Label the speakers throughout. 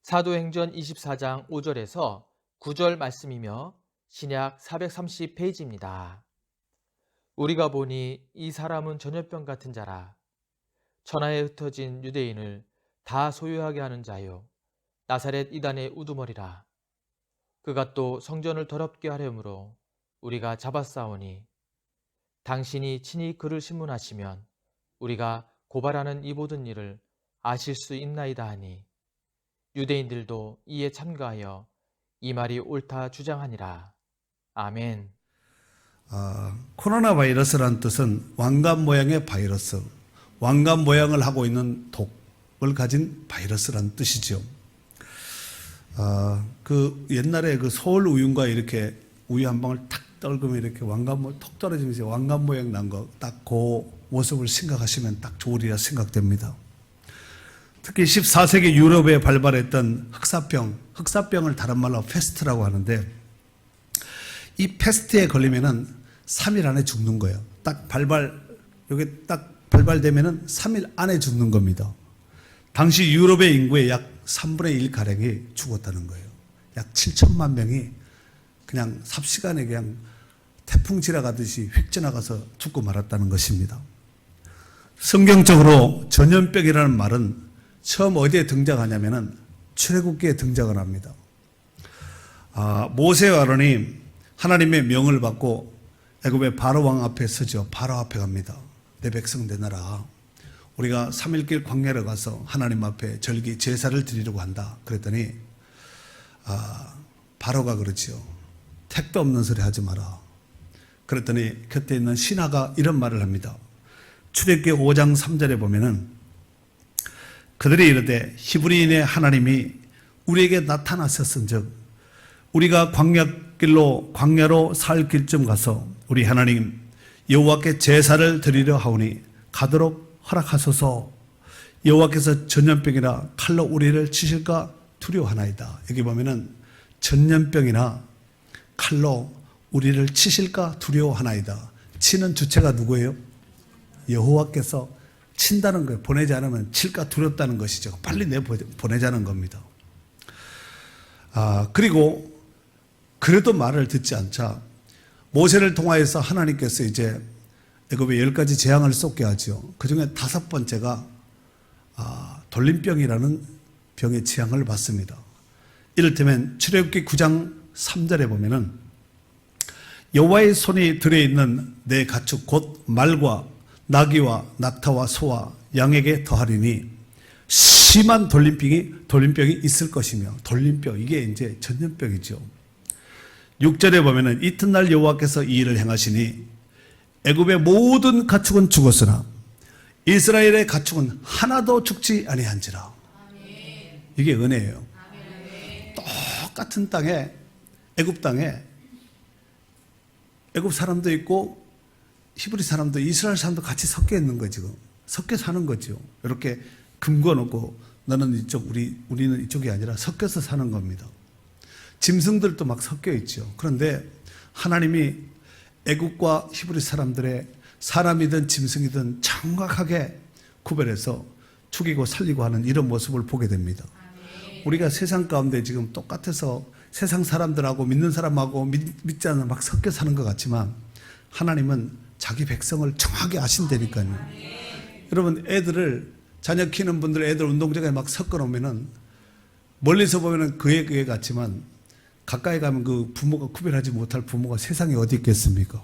Speaker 1: 사도행전 24장 5절에서 9절 말씀이며 신약 430페이지입니다. 우리가 보니 이 사람은 전염병 같은 자라. 천하에 흩어진 유대인을 다 소유하게 하는 자요, 나사렛 이단의 우두머리라. 그가 또 성전을 더럽게 하려므로 우리가 잡았사오니 당신이 친히 그를 신문하시면 우리가 고발하는 이 모든 일을 아실 수 있나이다 하니 유대인들도 이에 참가하여 이 말이 옳다 주장하니라. 아멘.
Speaker 2: 코로나 바이러스란 뜻은 왕관 모양의 바이러스, 왕관 모양을 하고 있는 독을 가진 바이러스란 뜻이죠. 그 옛날에 그 서울 우유인가 이렇게 우유 한 방울 탁 떨구면 이렇게 톡 떨어지면서 왕관 모양 난 거 딱 그 모습을 생각하시면 딱 좋으리라 생각됩니다. 특히 14세기 유럽에 발발했던 흑사병을 다른 말로 패스트라고 하는데, 이 패스트에 걸리면은 3일 안에 죽는 거예요. 여기 딱 발발되면은 3일 안에 죽는 겁니다. 당시 유럽의 인구의 약 3분의 1 가량이 죽었다는 거예요. 약 7천만 명이 그냥 삽시간에 그냥 태풍 지나가듯이 휙 지나가서 죽고 말았다는 것입니다. 성경적으로 전염병이라는 말은 처음 어디에 등장하냐면은 출애굽기에 등장을 합니다. 모세와 아론이 하나님의 명을 받고 애굽의 바로 왕 앞에 서죠. 바로 앞에 갑니다. 내 백성 내놔라. 우리가 3일길 광야를 가서 하나님 앞에 절기 제사를 드리려고 한다. 그랬더니 바로가 그러죠. 택도 없는 소리 하지 마라. 그랬더니 곁에 있는 신하가 이런 말을 합니다. 출애굽기 5장 3절에 보면은 그들이 이르되 히브리인의 하나님이 우리에게 나타나셨은즉 우리가 광야로 살 길쯤 가서 우리 하나님 여호와께 제사를 드리려 하오니 가도록 허락하소서. 여호와께서 전염병이나 칼로 우리를 치실까 두려워하나이다. 여기 보면은 전염병이나 칼로 우리를 치실까 두려워하나이다. 치는 주체가 누구예요? 여호와께서 친다는 거예요. 보내지 않으면 칠까 두렵다는 것이죠. 빨리 보내자는 겁니다. 그리고 그래도 말을 듣지 않자 모세를 통하여서 하나님께서 이제 애굽에 10가지 재앙을 쏟게 하죠. 그 중에 5번째가 돌림병이라는 병의 재앙을 받습니다. 이를테면 출애굽기 9장 3절에 보면은 여호와의 손이 들어있는 내 가축 곧 말과 나귀와 낙타와 소와 양에게 더하리니 심한 돌림병이 있을 것이며, 돌림병 이게 이제 전염병이죠. 6절에 보면은 이튿날 여호와께서 이 일을 행하시니 애굽의 모든 가축은 죽었으나 이스라엘의 가축은 하나도 죽지 아니한지라. 이게 은혜예요. 똑같은 땅에 애굽 땅에 애굽 사람도 있고 히브리 사람도 이스라엘 사람도 같이 섞여 있는 거죠. 지금 섞여 사는 거죠. 이렇게 금고 놓고 너는 이쪽 우리는 이쪽이 아니라 섞여서 사는 겁니다. 짐승들도 막 섞여 있죠. 그런데 하나님이 애국과 히브리 사람들의 사람이든 짐승이든 정확하게 구별해서 죽이고 살리고 하는 이런 모습을 보게 됩니다. 우리가 세상 가운데 지금 똑같아서 세상 사람들하고 믿는 사람하고 믿지 않는 막 섞여 사는 것 같지만 하나님은 자기 백성을 정확히 아신다니까요. 여러분 자녀 키우는 분들 애들 운동장에 막 섞어 놓으면은 멀리서 보면은 그애 같지만 가까이 가면 그 부모가 구별하지 못할 부모가 세상에 어디 있겠습니까?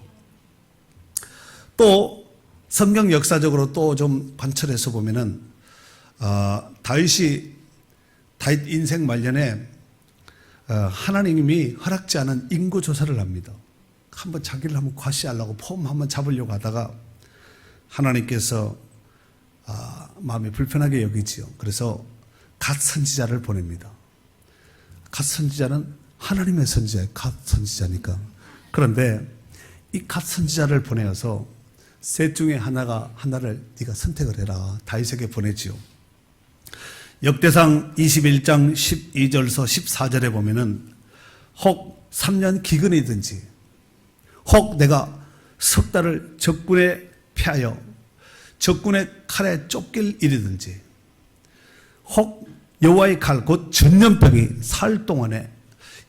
Speaker 2: 또 성경 역사적으로 또 좀 관찰해서 보면은 다윗 인생 말년에 하나님이 허락지 않은 인구 조사를 합니다. 자기를 한번 과시하려고 폼 한번 잡으려고 하다가 하나님께서 마음이 불편하게 여기지요. 그래서 갓 선지자를 보냅니다. 갓 선지자는 하나님의 선지자예요. 갓 선지자니까. 그런데 이 갓 선지자를 보내어서 셋 중에 하나를 네가 선택을 해라. 다윗에게 보내지요. 역대상 21장 12절서 14절에 보면은 혹 3년 기근이든지 혹 내가 석 달을 적군에 패하여 적군의 칼에 쫓길 일이든지 혹 여호와의 칼 곧 전염병이 사흘 동안에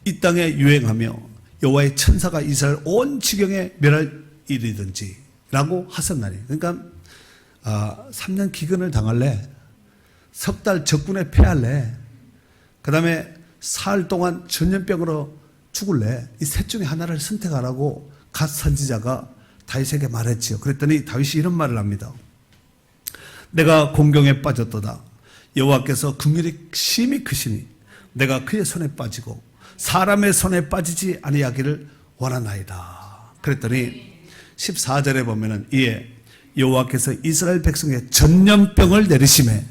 Speaker 2: 이 땅에 유행하며 여호와의 천사가 이스라엘 온 지경에 멸할 일이든지 라고 하셨나니. 그러니까 3년 기근을 당할래, 석 달 적군에 패할래, 그 다음에 사흘 동안 전염병으로 죽을래, 이 셋 중에 하나를 선택하라고 갓 선지자가 다윗에게 말했지요. 그랬더니 다윗이 이런 말을 합니다. 내가 공경에 빠졌도다. 여호와께서 긍휼이 심히 크시니 내가 그의 손에 빠지고 사람의 손에 빠지지 아니하기를 원하나이다. 그랬더니 14절에 보면은 이에 여호와께서 이스라엘 백성의 전염병을 내리심에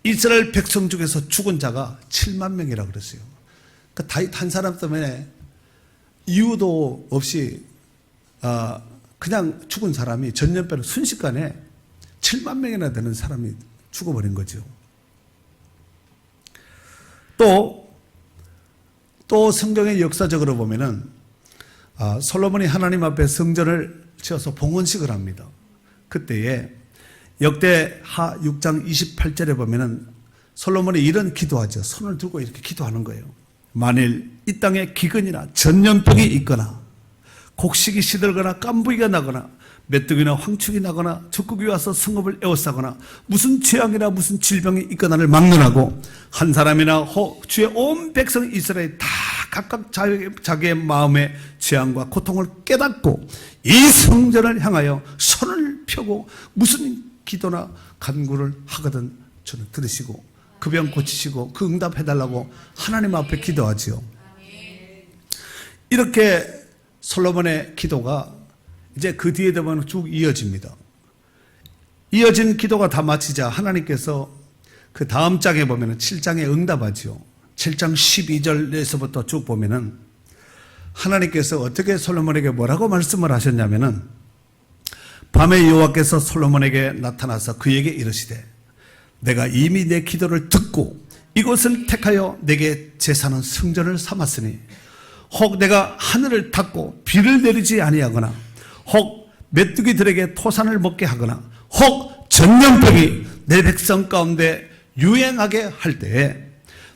Speaker 2: 이스라엘 백성 중에서 죽은 자가 7만 명이라 그랬어요. 그러니까 다윗 한 사람 때문에 이유도 없이 그냥 죽은 사람이 전염병으로 순식간에 7만 명이나 되는 사람이 죽어버린 거죠. 또 성경의 역사적으로 보면은 솔로몬이 하나님 앞에 성전을 지어서 봉헌식을 합니다. 그때에 역대하 6장 28절에 보면은 솔로몬이 이런 기도하죠. 손을 들고 이렇게 기도하는 거예요. 만일 이 땅에 기근이나 전염병이 있거나 곡식이 시들거나 깐부기가 나거나 메뚜기나 황축이 나거나 적국이 와서 성읍을 에워싸거나 무슨 재앙이나 무슨 질병이 있거나를 막론하고 한 사람이나 주의 온 백성 이스라엘이 다 각각 자기의 마음의 재앙과 고통을 깨닫고 이 성전을 향하여 손을 펴고 무슨 기도나 간구를 하거든 저는 들으시고 그 병 고치시고 그 응답해달라고 하나님 앞에 기도하지요. 이렇게 솔로몬의 기도가 이제 그 뒤에 되면 쭉 이어집니다. 이어진 기도가 다 마치자 하나님께서 그 다음 장에 보면은 7장에 응답하지요. 7장 12절에서부터 쭉 보면은 하나님께서 어떻게 솔로몬에게 뭐라고 말씀을 하셨냐면은 밤에 여호와께서 솔로몬에게 나타나서 그에게 이르시되 내가 이미 내 기도를 듣고 이곳을 택하여 내게 제사는 성전을 삼았으니 혹 내가 하늘을 닫고 비를 내리지 아니하거나 혹 메뚜기들에게 토산을 먹게 하거나 혹 전염병이 내 백성 가운데 유행하게 할 때에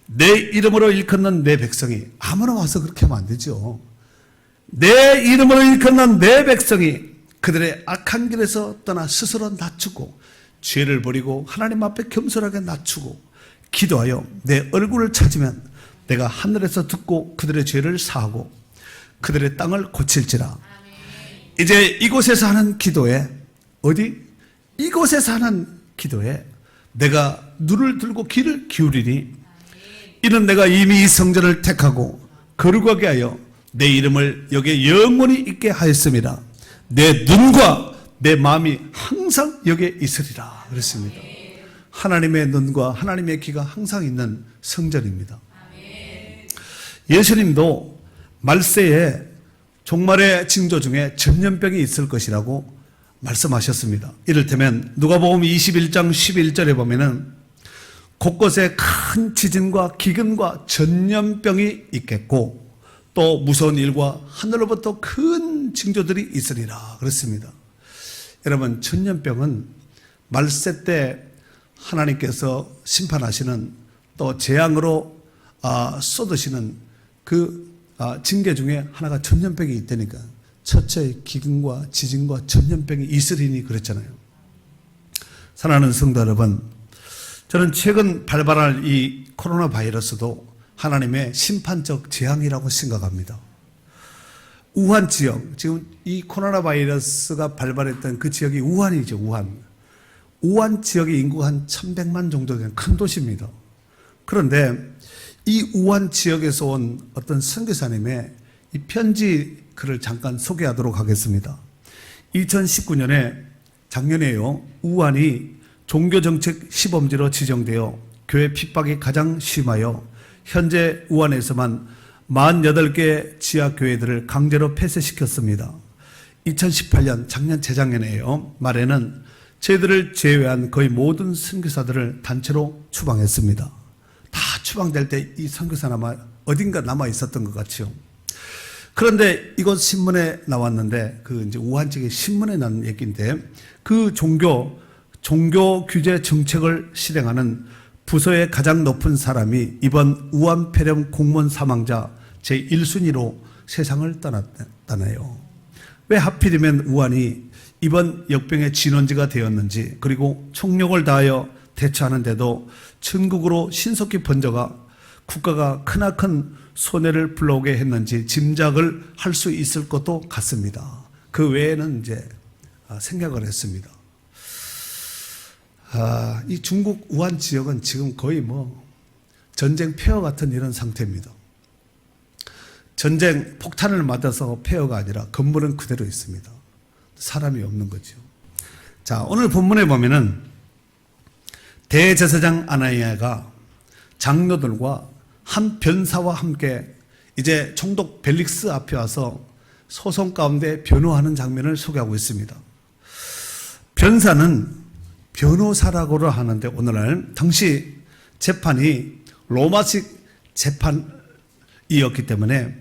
Speaker 2: 내 이름으로 일컫는 내 백성이 아무나 와서 그렇게 하면 안 되죠. 내 이름으로 일컫는 내 백성이 그들의 악한 길에서 떠나 스스로 낮추고 죄를 버리고 하나님 앞에 겸손하게 낮추고 기도하여 내 얼굴을 찾으면 내가 하늘에서 듣고 그들의 죄를 사하고 그들의 땅을 고칠지라. 이제 이곳에서 하는 기도에 이곳에서 하는 기도에 내가 눈을 들고 귀를 기울이니 이는 내가 이미 이 성전을 택하고 거룩하게 하여 내 이름을 여기에 영원히 있게 하였습니다. 내 눈과 내 마음이 항상 여기에 있으리라 그랬습니다. 하나님의 눈과 하나님의 귀가 항상 있는 성전입니다. 예수님도 말세에 종말의 징조 중에 전염병이 있을 것이라고 말씀하셨습니다. 이를테면 누가복음 21장 11절에 보면은 곳곳에 큰 지진과 기근과 전염병이 있겠고 또 무서운 일과 하늘로부터 큰 징조들이 있으리라 그랬습니다. 여러분, 전염병은 말세 때 하나님께서 심판하시는 또 재앙으로 쏟으시는 그 징계 중에 하나가 전염병이 있다니까. 첫째 기근과 지진과 전염병이 있으리니 그랬잖아요. 사랑하는 성도 여러분, 저는 최근 발발할 이 코로나 바이러스도 하나님의 심판적 재앙이라고 생각합니다. 우한 지역, 지금 이 코로나 바이러스가 발발했던 그 지역이 우한이죠. 우한 지역의 인구가 한 1100만 정도 되는 큰 도시입니다. 그런데 이 우한 지역에서 온 어떤 선교사님의 이 편지 글을 잠깐 소개하도록 하겠습니다. 2019년에 작년에요. 우한이 종교정책 시범지로 지정되어 교회 핍박이 가장 심하여 현재 우한에서만 48개 지하교회들을 강제로 폐쇄시켰습니다. 2018년 작년 재작년에요. 말에는 저희들을 제외한 거의 모든 선교사들을 단체로 추방했습니다. 다 추방될 때 이 선교사는 아마 어딘가 남아 있었던 것 같죠. 그런데 이것 신문에 나왔는데 그 이제 우한 측의 신문에 난 얘기인데 그 종교 규제 정책을 실행하는 부서의 가장 높은 사람이 이번 우한폐렴 공무원 사망자 제1순위로 세상을 떠났다네요. 왜 하필이면 우한이 이번 역병의 진원지가 되었는지, 그리고 총력을 다하여 대처하는데도 전국으로 신속히 번져가 국가가 크나큰 손해를 불러오게 했는지 짐작을 할 수 있을 것도 같습니다. 그 외에는 이제 생각을 했습니다. 이 중국 우한 지역은 지금 거의 전쟁 폐허 같은 이런 상태입니다. 전쟁 폭탄을 맞아서 폐허가 아니라 건물은 그대로 있습니다. 사람이 없는 거죠. 자, 오늘 본문에 보면은 대제사장 아나니아가 장로들과 한 변사와 함께 이제 총독 벨릭스 앞에 와서 소송 가운데 변호하는 장면을 소개하고 있습니다. 변사는 변호사라고 하는데, 오늘날 당시 재판이 로마식 재판이었기 때문에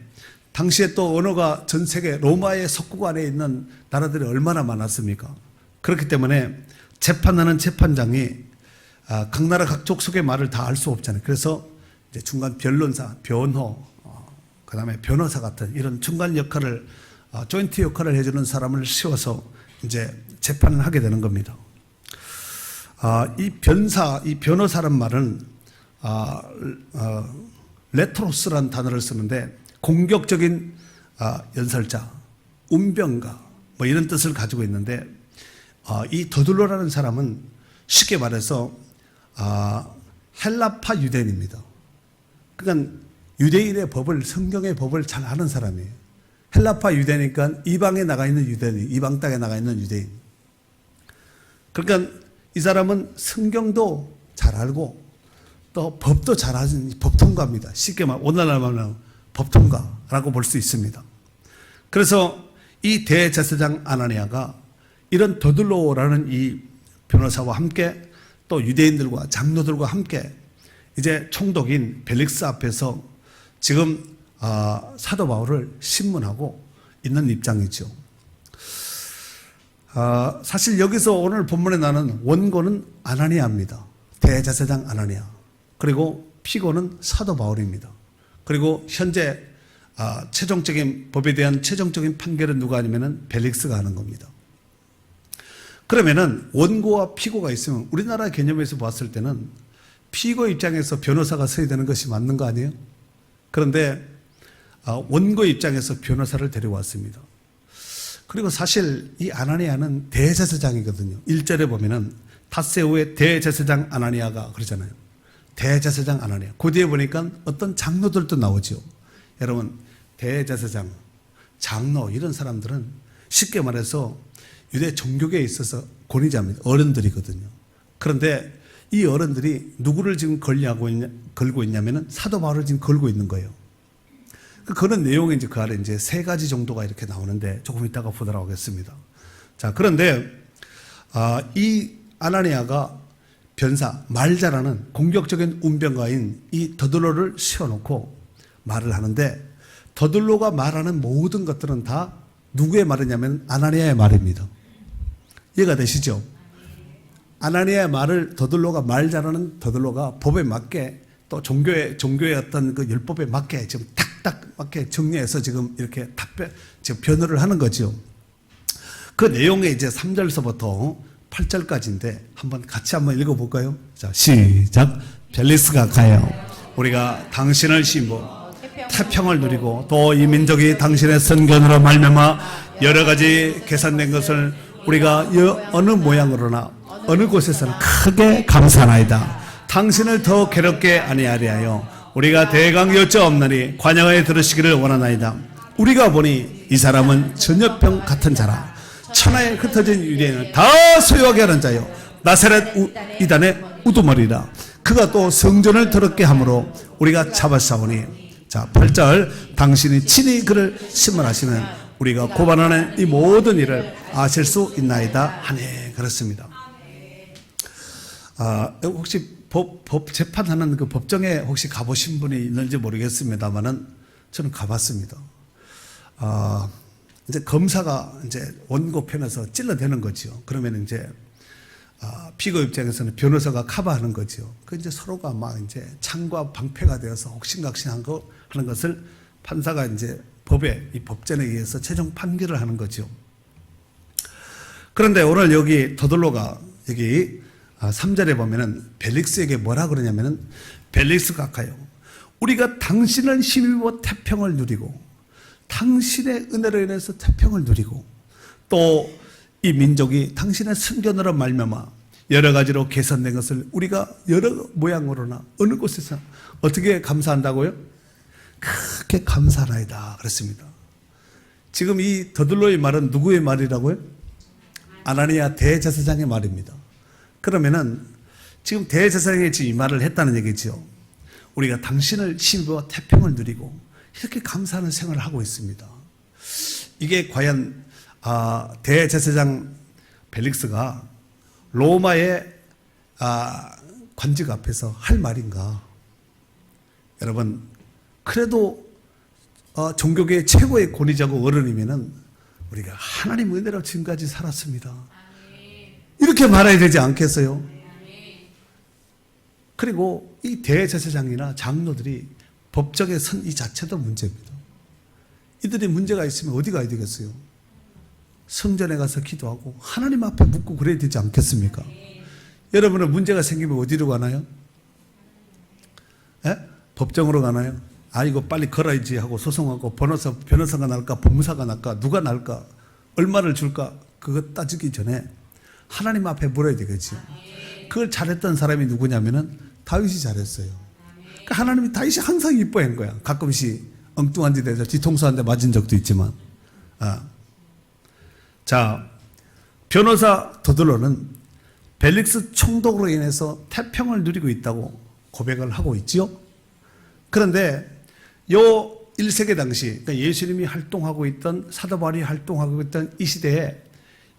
Speaker 2: 당시에 또 언어가 전 세계 로마의 석국 안에 있는 나라들이 얼마나 많았습니까? 그렇기 때문에 재판하는 재판장이 각 나라 각 족속의 말을 다 알 수 없잖아요. 그래서 이제 중간 변론사, 변호, 그 다음에 변호사 같은 이런 중간 역할을, 조인트 역할을 해주는 사람을 세워서 이제 재판을 하게 되는 겁니다. 이 변호사란 말은, 레토로스라는 단어를 쓰는데, 공격적인 연설자, 운병가, 이런 뜻을 가지고 있는데, 이 더둘로라는 사람은 쉽게 말해서, 헬라파 유대인입니다. 그러니까 유대인의 법을, 성경의 법을 잘 아는 사람이에요. 헬라파 유대니까 이방에 나가 있는 유대인, 이방 땅에 나가 있는 유대인. 그러니까 이 사람은 성경도 잘 알고 또 법도 잘 아는 법통가입니다. 쉽게 말하면 오늘날 말하면 법통가라고 볼 수 있습니다. 그래서 이 대제사장 아나니아가 이런 더둘로라는 이 변호사와 함께 또 유대인들과 장로들과 함께 이제 총독인 벨릭스 앞에서 지금 사도 바울을 신문하고 있는 입장이죠. 사실 여기서 오늘 본문에 나는 원고는 아나니아입니다. 대제사장 아나니아. 그리고 피고는 사도 바울입니다. 그리고 현재 최종적인 법에 대한 최종적인 판결은 누가 하냐면은 벨릭스가 하는 겁니다. 그러면은 원고와 피고가 있으면 우리나라 개념에서 봤을 때는 피고 입장에서 변호사가 서야 되는 것이 맞는 거 아니에요? 그런데 원고 입장에서 변호사를 데려왔습니다. 그리고 사실 이 아나니아는 대제사장이거든요. 1절에 보면은 닷새우의 대제사장 아나니아가 그러잖아요. 대제사장 아나니아. 그 뒤에 보니까 어떤 장로들도 나오죠. 여러분, 대제사장, 장로 이런 사람들은 쉽게 말해서 유대 종교계에 있어서 권위자입니다. 어른들이거든요. 그런데 이 어른들이 누구를 지금 걸고 있냐면은 사도 바울을 지금 걸고 있는 거예요. 그런 내용이 이제 그 아래 이제 3가지 정도가 이렇게 나오는데 조금 이따가 보도록 하겠습니다. 자, 그런데 이 아나니아가 변사, 말 잘하는 공격적인 운병가인 이 더둘로를 세워놓고 말을 하는데, 더둘로가 말하는 모든 것들은 다 누구의 말이냐면 아나니아의 말입니다. 이해가 되시죠? 아나니아의 말을 더둘로가 말 잘하는 더둘로가 법에 맞게 또 종교의 어떤 그 율법에 맞게 지금 딱 맞게 정리해서 지금 이렇게 지금 변호를 하는 거죠. 그 내용이 이제 3절서부터 8절까지인데 같이 한번 읽어볼까요? 자, 시작. 벨릭스가 가요. 우리가 당신을 신고 태평을 누리고 또 이 민족이 당신의 선견으로 말미암아 여러 가지 개선된 것을 우리가 어느 모양으로나 어느 곳에서는 크게 감사하나이다. 당신을 더 괴롭게 아니하리 하여 우리가 대강 여쭤옵나니 관양하여 들으시기를 원하나이다. 우리가 보니 이 사람은 전염병 같은 자라. 천하에 흩어진 유대인을 다 소유하게 하는 자요 나사렛 이단의 우두머리라. 그가 또 성전을 더럽게 함으로 우리가 잡았사오니. 자, 8절. 당신이 친히 그를 신문하시면 우리가 고발하는 이 모든 일을 아실 수 있나이다 하네. 그렇습니다. 혹시 법 재판하는 그 법정에 혹시 가보신 분이 있는지 모르겠습니다만은 저는 가봤습니다. 이제 검사가 이제 원고 편에서 찔러대는 거죠. 그러면 이제 피고 입장에서는 변호사가 커버하는 거죠. 그 이제 서로가 막 이제 창과 방패가 되어서 옥신각신한 거 하는 것을 판사가 이제 이 법전에 의해서 최종 판결을 하는 거죠. 그런데 오늘 여기 더들로가 여기 3절에 보면은 벨릭스에게 뭐라 그러냐면은 벨릭스가 아까요. 우리가 당신을 힘입어 태평을 누리고 당신의 은혜로 인해서 태평을 누리고 또 이 민족이 당신의 선견으로 말미암아 여러 가지로 개선된 것을 우리가 여러 모양으로나 어느 곳에서 어떻게 감사한다고요? 크게 감사하나이다 그랬습니다. 지금 이 더들로의 말은 누구의 말이라고요? 아나니아 대제사장의 말입니다. 그러면은 지금 대제사장이 지금 이 말을 했다는 얘기죠. 우리가 당신을 힘입어 태평을 누리고 이렇게 감사하는 생활을 하고 있습니다. 이게 과연 대제사장 벨릭스가 로마의 관직 앞에서 할 말인가? 여러분, 그래도 종교계의 최고의 권위자고 어른이면은 우리가 하나님 은혜로 지금까지 살았습니다. 이렇게 말해야 되지 않겠어요? 그리고 이 대제사장이나 장로들이 법정에 선 이 자체도 문제입니다. 이들이 문제가 있으면 어디 가야 되겠어요? 성전에 가서 기도하고 하나님 앞에 묻고 그래야 되지 않겠습니까? 여러분은 문제가 생기면 어디로 가나요? 법정으로 가나요? 이거 빨리 걸어야지 하고 소송하고 변호사가 날까 법무사가 날까 누가 날까 얼마를 줄까 그거 따지기 전에 하나님 앞에 물어야 되겠지. 그걸 잘했던 사람이 누구냐면은 다윗이 잘했어요. 그러니까 하나님이 다윗이 항상 이뻐한 거야. 가끔씩 엉뚱한 데 대해서 뒤통수 한 대 맞은 적도 있지만. 자, 변호사 더들로는 벨릭스 총독으로 인해서 태평을 누리고 있다고 고백을 하고 있지요. 그런데 요 1세기 당시 그러니까 예수님이 활동하고 있던 사도 바울이 활동하고 있던 이 시대에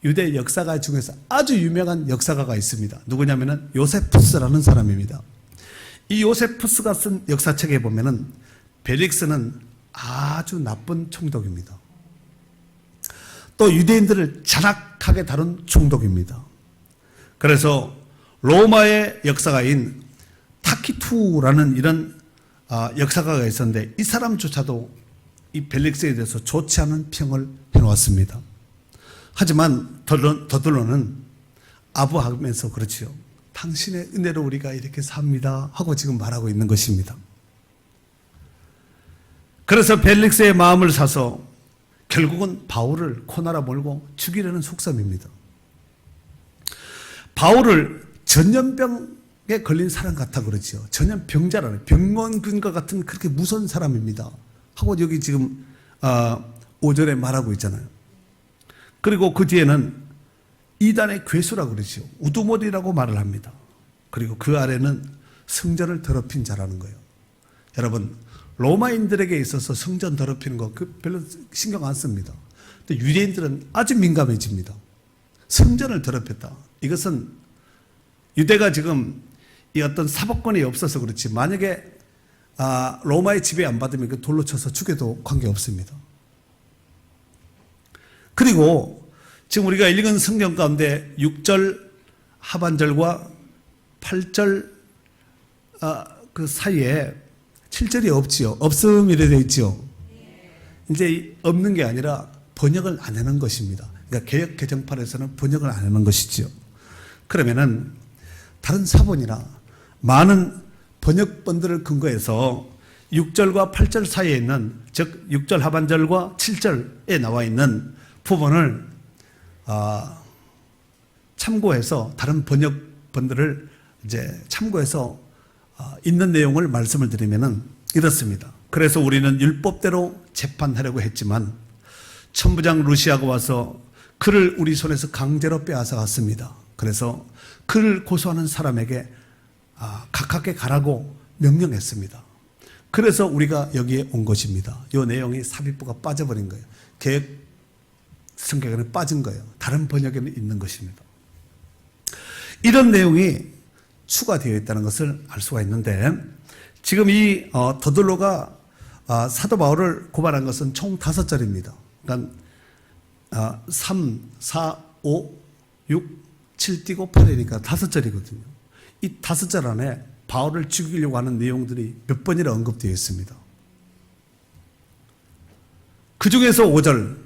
Speaker 2: 유대 역사가 중에서 아주 유명한 역사가가 있습니다. 누구냐면은 요세푸스라는 사람입니다. 이 요세푸스가 쓴 역사책에 보면은 벨릭스는 아주 나쁜 총독입니다. 또 유대인들을 잔악하게 다룬 총독입니다. 그래서 로마의 역사가인 타키투라는 이런 역사가가 있었는데 이 사람조차도 이 벨릭스에 대해서 좋지 않은 평을 해놓았습니다. 하지만 더들로는 아부하면서 그렇지요. 당신의 은혜로 우리가 이렇게 삽니다 하고 지금 말하고 있는 것입니다. 그래서 벨릭스의 마음을 사서 결국은 바울을 코나라 몰고 죽이려는 속셈입니다. 바울을 전염병에 걸린 사람 같아 그러죠. 전염병자라는 병원균과 같은 그렇게 무서운 사람입니다 하고 여기 지금 5절에 말하고 있잖아요. 그리고 그 뒤에는 이단의 괴수라고 그러죠. 우두머리라고 말을 합니다. 그리고 그 아래는 성전을 더럽힌 자라는 거예요. 여러분, 로마인들에게 있어서 성전 더럽히는 거 별로 신경 안 씁니다. 근데 유대인들은 아주 민감해집니다. 성전을 더럽혔다. 이것은 유대가 지금 이 어떤 사법권이 없어서 그렇지 만약에 로마의 지배 안 받으면 그 돌로 쳐서 죽여도 관계없습니다. 그리고 지금 우리가 읽은 성경 가운데 6절 하반절과 8절 그 사이에 7절이 없지요. 없음 이래 되어 있죠. 이제 없는 게 아니라 번역을 안 하는 것입니다. 그러니까 개역 개정판에서는 번역을 안 하는 것이죠. 그러면은 다른 사본이나 많은 번역본들을 근거해서 6절과 8절 사이에 있는 즉 6절 하반절과 7절에 나와 있는 부분을 참고해서 다른 번역본들을 이제 참고해서 있는 내용을 말씀을 드리면은 이렇습니다. 그래서 우리는 율법대로 재판하려고 했지만 천부장 루시아가 와서 그를 우리 손에서 강제로 빼앗아 갔습니다. 그래서 그를 고소하는 사람에게 가깝게 가라고 명령했습니다. 그래서 우리가 여기에 온 것입니다. 이 내용이 삽입부가 빠져버린 거예요. 개역 성경에는 빠진 거예요. 다른 번역에는 있는 것입니다. 이런 내용이 추가되어 있다는 것을 알 수가 있는데 지금 이 더들로가 사도 바울을 고발한 것은 총 5절입니다. 그러니까 3, 4, 5, 6, 7 띄고 8이니까 5절이거든요. 이 5절 안에 바울을 죽이려고 하는 내용들이 몇 번이나 언급되어 있습니다. 그 중에서 5절,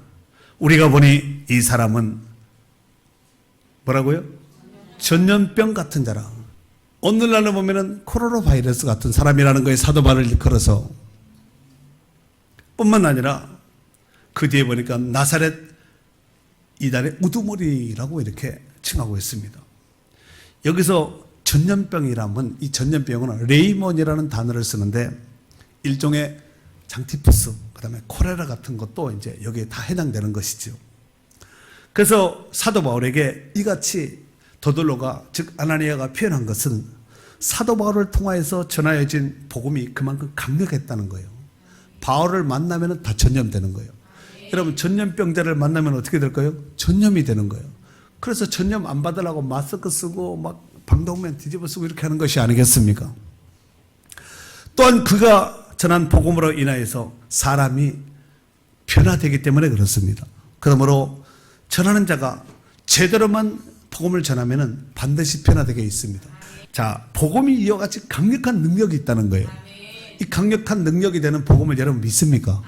Speaker 2: 우리가 보니 이 사람은 뭐라고요? 전염병 같은 자라. 오늘날로 보면은 코로나 바이러스 같은 사람이라는 거에 사도 바울을 걸어서 뿐만 아니라 그 뒤에 보니까 나사렛 이단의 우두머리라고 이렇게 칭하고 있습니다. 여기서 전염병이라면 이 전염병은 레이몬이라는 단어를 쓰는데 일종의 장티푸스, 그 다음에 콜레라 같은 것도 이제 여기에 다 해당되는 것이죠. 그래서 사도 바울에게 이같이 더들로가, 즉 아나니아가 표현한 것은 사도 바울을 통하여서 전하여진 복음이 그만큼 강력했다는 거예요. 바울을 만나면 다 전염되는 거예요. 여러분, 전염병자를 만나면 어떻게 될까요? 전염이 되는 거예요. 그래서 전염 안 받으려고 마스크 쓰고 막 방독면 뒤집어 쓰고 이렇게 하는 것이 아니겠습니까? 또한 그가 전한 복음으로 인하여서 사람이 변화되기 때문에 그렇습니다. 그러므로 전하는 자가 제대로만 복음을 전하면 반드시 변화되게 있습니다. 자, 복음이 이와 같이 강력한 능력이 있다는 거예요. 이 강력한 능력이 되는 복음을 여러분 믿습니까?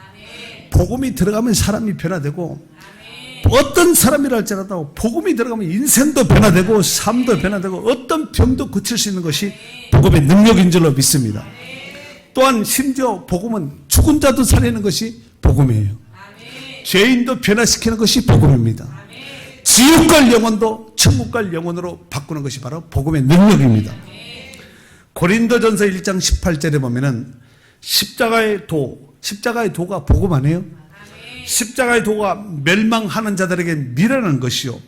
Speaker 2: 복음이 들어가면 사람이 변화되고, 어떤 사람이라 할지라도 복음이 들어가면 인생도 변화되고 삶도 변화되고 어떤 병도 고칠 수 있는 것이 복음의 능력인 줄로 믿습니다. 또한 심지어 복음은 죽은 자도 살리는 것이 복음이에요. 죄인도 변화시키는 것이 복음입니다. 지옥 갈 영혼도 천국 갈 영혼으로 바꾸는 것이 바로 복음의 능력입니다. 고린도전서 1장 18절에 보면은 십자가의 도가 복음 아니에요? 십자가의 도가 멸망하는 자들에게 미련한 것이요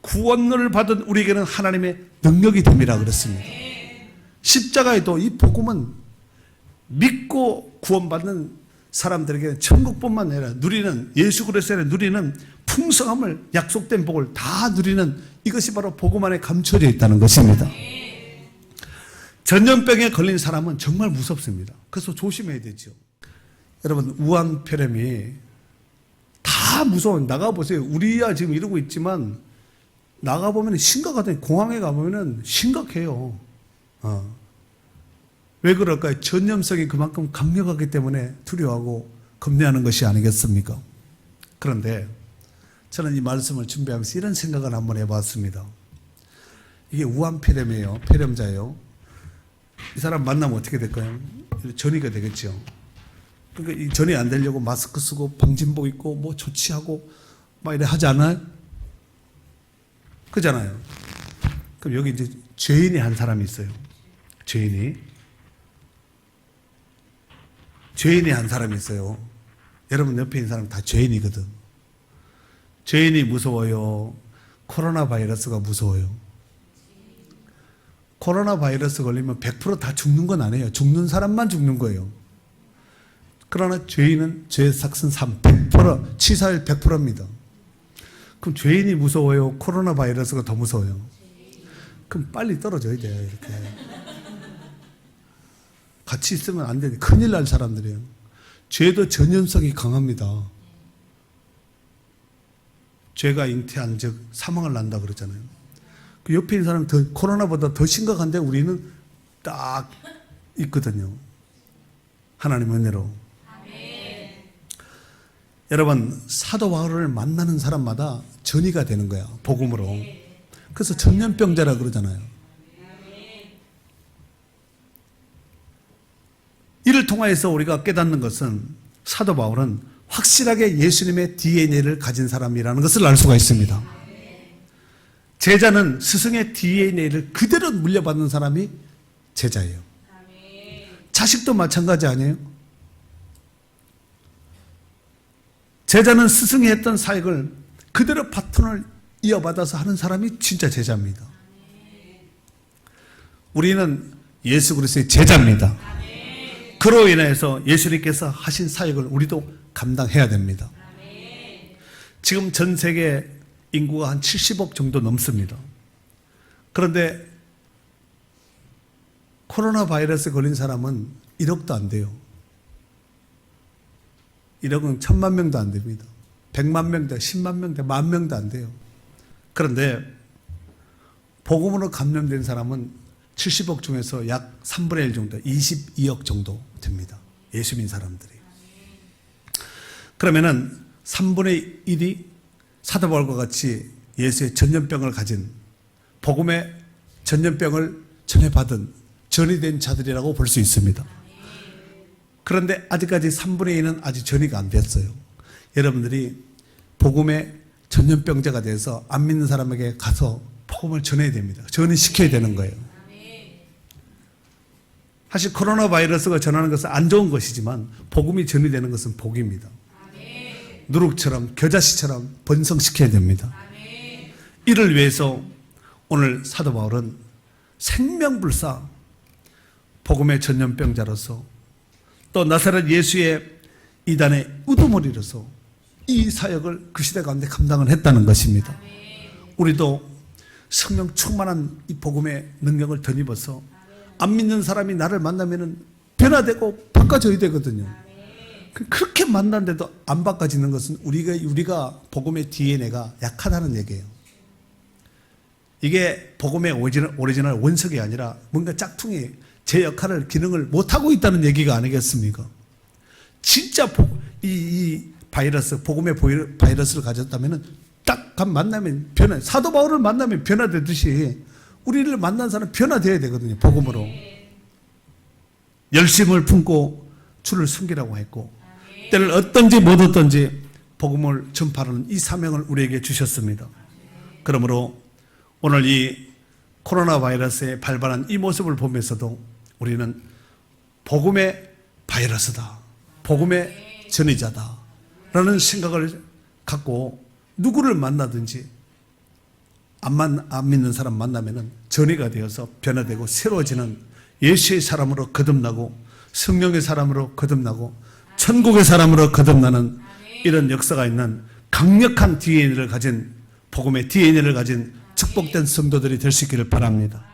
Speaker 2: 구원을 받은 우리에게는 하나님의 능력이 됨이라 그랬습니다. 십자가의 도, 이 복음은 믿고 구원받는 사람들에게 천국뿐만 아니라 누리는, 예수 그리스도의 누리는 풍성함을, 약속된 복을 다 누리는, 이것이 바로 복음 안에 감춰져 있다는 것입니다. 전염병에 걸린 사람은 정말 무섭습니다. 그래서 조심해야 되죠. 여러분, 우한폐렴이 다 무서워. 나가보세요. 우리야 지금 이러고 있지만 나가보면 심각하다. 공항에 가보면 심각해요. 왜 그럴까요? 전염성이 그만큼 강력하기 때문에 두려워하고 겁내하는 것이 아니겠습니까? 그런데 저는 이 말씀을 준비하면서 이런 생각을 한번 해봤습니다. 이게 우한폐렴이에요. 폐렴자예요. 이 사람 만나면 어떻게 될까요? 전이가 되겠죠. 그러니까 이 전이 안 되려고 마스크 쓰고 방진복 입고 뭐 조치하고 막 이래 하지 않아요? 그잖아요. 그럼 여기 이제 죄인이 한 사람이 있어요. 죄인이 한 사람이 있어요. 여러분 옆에 있는 사람 다 죄인이거든. 죄인이 무서워요? 코로나 바이러스가 무서워요? 코로나 바이러스 걸리면 100% 다 죽는 건 아니에요. 죽는 사람만 죽는 거예요. 그러나 죄인은 죄 삭슨 100%, 치사율 100%입니다. 그럼 죄인이 무서워요? 코로나 바이러스가 더 무서워요? 그럼 빨리 떨어져야 돼요. 이렇게 같이 있으면 안 돼. 큰일 날 사람들이에요. 죄도 전염성이 강합니다. 죄가 잉태한 즉 사망을 난다 그러잖아요. 그 옆에 있는 사람은 더 코로나보다 더 심각한데 우리는 딱 있거든요. 하나님 은혜로. 여러분, 사도 바울을 만나는 사람마다 전이가 되는 거야. 복음으로. 그래서 전염병자라 그러잖아요. 이를 통하여서 우리가 깨닫는 것은 사도 바울은 확실하게 예수님의 DNA를 가진 사람이라는 것을 알 수가 있습니다. 제자는 스승의 DNA를 그대로 물려받는 사람이 제자예요. 자식도 마찬가지 아니에요? 제자는 스승이 했던 사역을 그대로 바톤을 이어받아서 하는 사람이 진짜 제자입니다. 우리는 예수 그리스도의 제자입니다. 그로 인해서 예수님께서 하신 사역을 우리도 감당해야 됩니다. 지금 전 세계 인구가 한 70억 정도 넘습니다. 그런데 코로나 바이러스에 걸린 사람은 1억도 안 돼요. 1억은 1000만 명도 안 됩니다. 100만 명도, 10만 명도, 10,000명도 안 돼요. 그런데 복음으로 감염된 사람은 70억 중에서 약 3분의 1 정도, 22억 정도 됩니다. 예수 믿는 사람들이. 그러면은 3분의 1이 사도 바울과 같이 예수의 전염병을 가진, 복음의 전염병을 전해받은 전이된 자들이라고 볼 수 있습니다. 그런데 아직까지 3분의 2는 아직 전이가 안 됐어요. 여러분들이 복음의 전염병자가 돼서 안 믿는 사람에게 가서 복음을 전해야 됩니다. 전이시켜야 되는 거예요. 사실 코로나 바이러스가 전하는 것은 안 좋은 것이지만 복음이 전이되는 것은 복입니다. 누룩처럼 겨자씨처럼 번성시켜야 됩니다. 이를 위해서 오늘 사도 바울은 생명불사 복음의 전염병자로서 또 나사렛 예수의 이단의 우두머리로서 이 사역을 그 시대 가운데 감당을 했다는 것입니다. 우리도 성령 충만한 이 복음의 능력을 덧입어서 안 믿는 사람이 나를 만나면 변화되고 바꿔져야 되거든요. 그렇게 만났는데도 안 바꿔지는 것은 우리가 복음의 DNA가 약하다는 얘기예요. 이게 복음의 오리지널 원석이 아니라 뭔가 짝퉁이 제 역할을, 기능을 못하고 있다는 얘기가 아니겠습니까? 진짜 이 바이러스, 복음의 바이러스를 가졌다면 딱 만나면 변해. 사도 바울을 만나면 변화되듯이 우리를 만난 사람 변화되어야 되거든요. 복음으로. 열심을 품고 주를 섬기라고 했고 때를 얻든지 못 얻든지 복음을 전파하는 이 사명을 우리에게 주셨습니다. 그러므로 오늘 이 코로나 바이러스에 발발한 이 모습을 보면서도 우리는 복음의 바이러스다, 복음의 전이자다 라는 생각을 갖고 누구를 만나든지 안 믿는 사람 만나면 전이가 되어서 변화되고 새로워지는 예수의 사람으로 거듭나고 성령의 사람으로 거듭나고 천국의 사람으로 거듭나는 이런 역사가 있는 강력한 DNA를 가진, 복음의 DNA를 가진 축복된 성도들이 될 수 있기를 바랍니다.